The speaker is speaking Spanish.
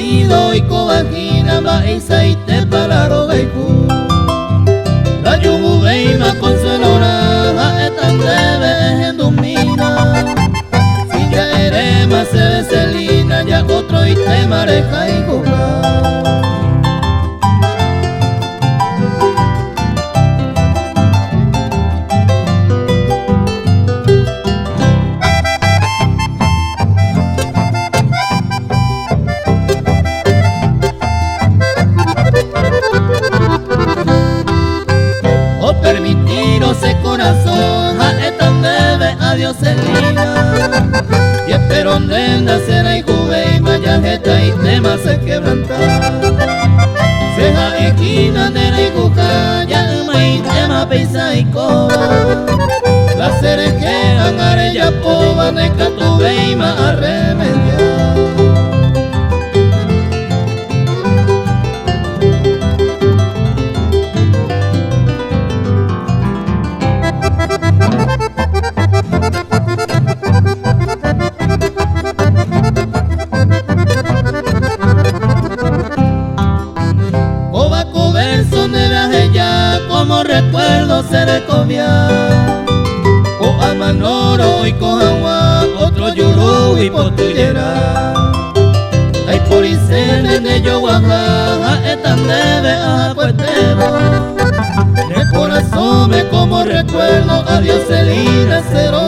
partido y cobajina maíza y te palaro gaiku. La yubu veima consuelora etan debe en domina. Si ya eres más celina ya otro y te mareja y goga. Ese corazón a etan debe a Dios celina y espero donde nacerá y juve y vaya jeta y tema se quebranta seja esquina de la iguja ya y tema peisa y coba las seres que angare ya poba de catu veima a remediar. Como recuerdo se recobia o a manoro y cojawa otro yuru y potillera ay por isene de yo guaja etan debe a cuetero de corazón me como recuerdo a Dios celina cero